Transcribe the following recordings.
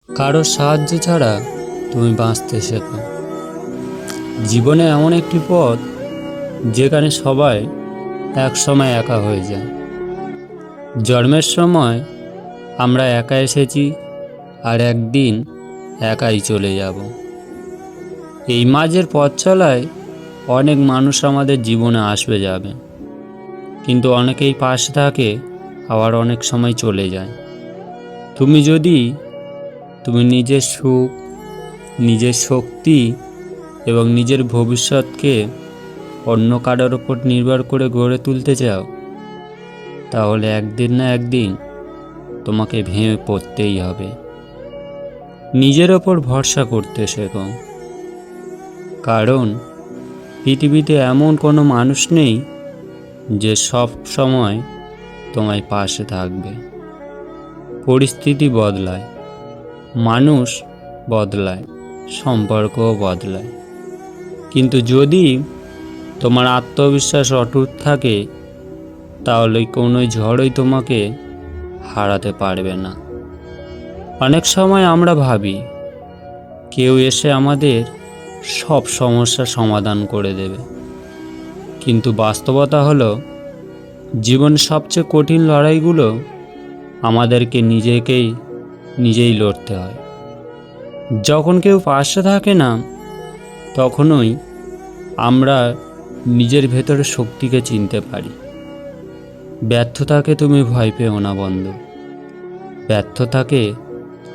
কারো সাহায্য ছাড়া তুমি বাঁচতে শেখো। জীবনে এমন একটি পথ যেখানে সবাই একসময় একা হয়ে যায়। জন্মের সময় আমরা একা এসেছি, আর একদিন একাই চলে যাব। এই মাঝের পথ চলায় অনেক মানুষ আমাদের জীবনে আসবে যাবে, কিন্তু অনেকেই পাশে থাকে, আবার অনেক সময় চলে যায়। তুমি নিজের সুখ, নিজের শক্তি এবং নিজের ভবিষ্যৎকে অন্য কারোর ওপর নির্ভর করে গড়ে তুলতে চাও, তাহলে একদিন না একদিন তোমাকে ভেঙে পড়তেই হবে। নিজের ওপর ভরসা করতে শেখো, কারণ পৃথিবীতে এমন কোনো মানুষ নেই যে সব সময় তোমায় পাশে থাকবে। পরিস্থিতি বদলায়, মানুষ বদলায়, সম্পর্কও বদলায়, কিন্তু যদি তোমার আত্মবিশ্বাস অটুট থাকে, তাহলে কোনো ঝড়ই তোমাকে হারাতে পারবে না। অনেক সময় আমরা ভাবি কেউ এসে আমাদের সব সমস্যার সমাধান করে দেবে, কিন্তু বাস্তবতা হলো জীবনের সবচেয়ে কঠিন লড়াইগুলো আমাদেরকে নিজেই লড়তে হয়। যখন কেউ পাশে থাকে না, তখনই আমরা নিজের ভেতরে শক্তিকে চিনতে পারি। ব্যর্থতাকে তুমি ভয় পেও না বন্ধু, ব্যর্থতাকে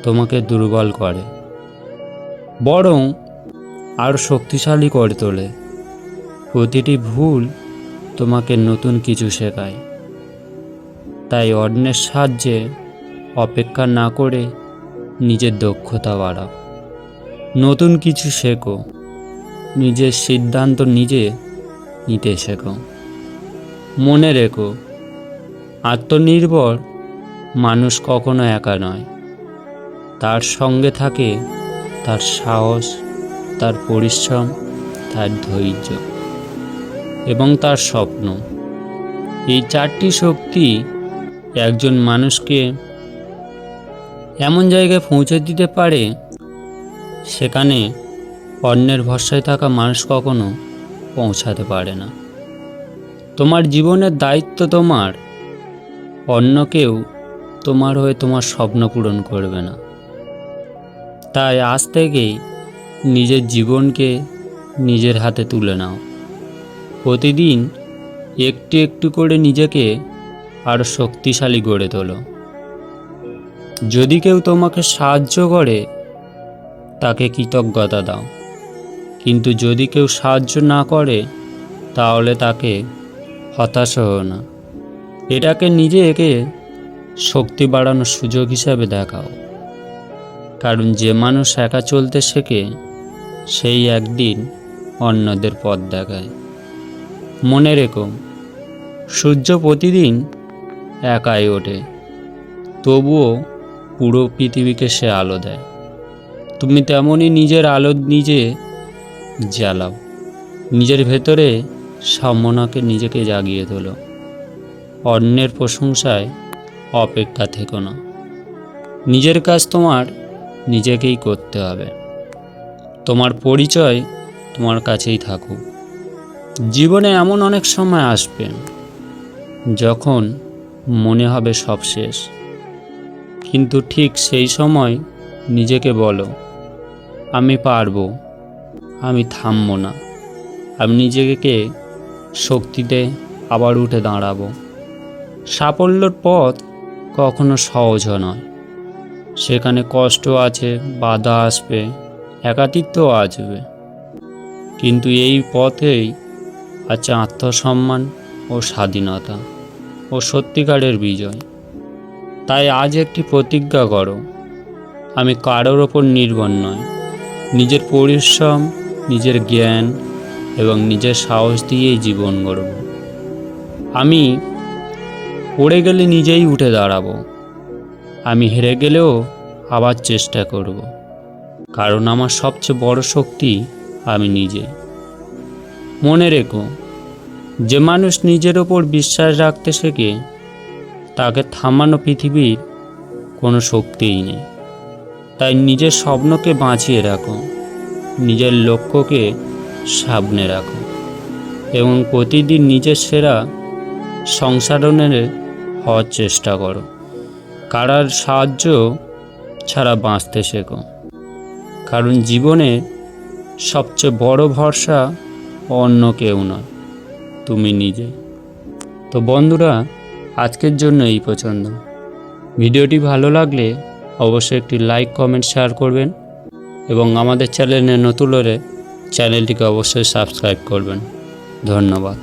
তোমাকে দুর্বল করে, বরং আরও শক্তিশালী করে তোলে। প্রতিটি ভুল তোমাকে নতুন কিছু শেখায়। তাই অন্যের সাহায্যে অপেক্ষা না করে নিজের দক্ষতা বাড়াও, নতুন কিছু শেখো, নিজের সিদ্ধান্ত নিজে নিতে শেখো। মনে রেখো, আত্মনির্ভর মানুষ কখনো একা নয়। তার সঙ্গে থাকে তার সাহস, তার পরিশ্রম, তার ধৈর্য এবং তার স্বপ্ন। এই চারটি শক্তি একজন মানুষকে এমন জায়গায় পৌঁছে দিতে পারে, সেখানে অন্যের ভরসায় থাকা মানুষ কখনো পৌঁছাতে পারে না। তোমার জীবনের দায়িত্ব তোমার, অন্য কেউ তোমার হয়ে তোমার স্বপ্ন পূরণ করবে না। তাই আজ থেকেই নিজের জীবনকে নিজের হাতে তুলে নাও। প্রতিদিন একটু একটু করে নিজেকে আরও শক্তিশালী গড়ে তোলো। যদি কেউ তোমাকে সাহায্য করে, তাকে কৃতজ্ঞতা দাও, কিন্তু যদি কেউ সাহায্য না করে, তাহলে তাকে হতাশ হও না। এটাকে নিজেকে শক্তি বাড়ানোর সুযোগ হিসাবে দেখাও, কারণ যে মানুষ একা চলতে শেখে, সেই একদিন অন্যদের পথ দেখায়। মনে রেখো, সূর্য প্রতিদিন একাই ওঠে, তবুও পুরো পৃথিবীকে সে আলো দেয়। তুমি তেমনই নিজের আলো নিজে জ্বালাও, নিজের ভেতরে সামনাকে নিজেকে জাগিয়ে তোলো। অন্যের প্রশংসায় অপেক্ষা থেকো না, নিজের কাজ তোমার নিজেকেই করতে হবে। তোমার পরিচয় তোমার কাছেই থাকুক। জীবনে এমন অনেক সময় আসবে যখন মনে হবে সব শেষ, কিন্তু ঠিক সেই সময় নিজেকে বলো, আমি পারবো, আমি থামবো না, আমি নিজেকে শক্তিতে আবার উঠে দাঁড়াবো। সাফল্যের পথ কখনো সহজ নয়, সেখানে কষ্ট আছে, বাধা আসবে, একাকিত্বও আসবে, কিন্তু এই পথেই আছে আত্মসম্মান ও স্বাধীনতা ও সত্যিকারের বিজয়। তাই আজ একটি প্রতিজ্ঞা করো, আমি কারোর ওপর নির্ভর নয়, নিজের পরিশ্রম, নিজের জ্ঞান এবং নিজের সাহস দিয়েই জীবন গড়ব। আমি পড়ে গেলে নিজেই উঠে দাঁড়াবো, আমি হেরে গেলেও আবার চেষ্টা করব, কারণ আমার সবচেয়ে বড় শক্তি আমি নিজে। মনে রেখো, যে মানুষ নিজের ওপর বিশ্বাস রাখতে শেখে, তাকে থামানো পৃথিবীর কোনো শক্তিই নেই। তাই নিজের স্বপ্নকে বাঁচিয়ে রাখো, নিজের লক্ষ্যকে সামনে রাখো এবং প্রতিদিন নিজের সেরা সংসাধনের হওয়ার চেষ্টা করো। কারোর সাহায্য ছাড়া বাঁচতে শেখো, কারণ জীবনে সবচেয়ে বড় ভরসা অন্য কেউ নয়, তুমি নিজে। তো বন্ধুরা, আজকের জন্য এই পছন্দ। ভিডিওটি ভালো লাগলে অবশ্যই একটি লাইক, কমেন্ট, শেয়ার করবেন এবং আমাদের চ্যানেলে নতুন হলে চ্যানেলটিকে অবশ্যই সাবস্ক্রাইব করবেন। ধন্যবাদ।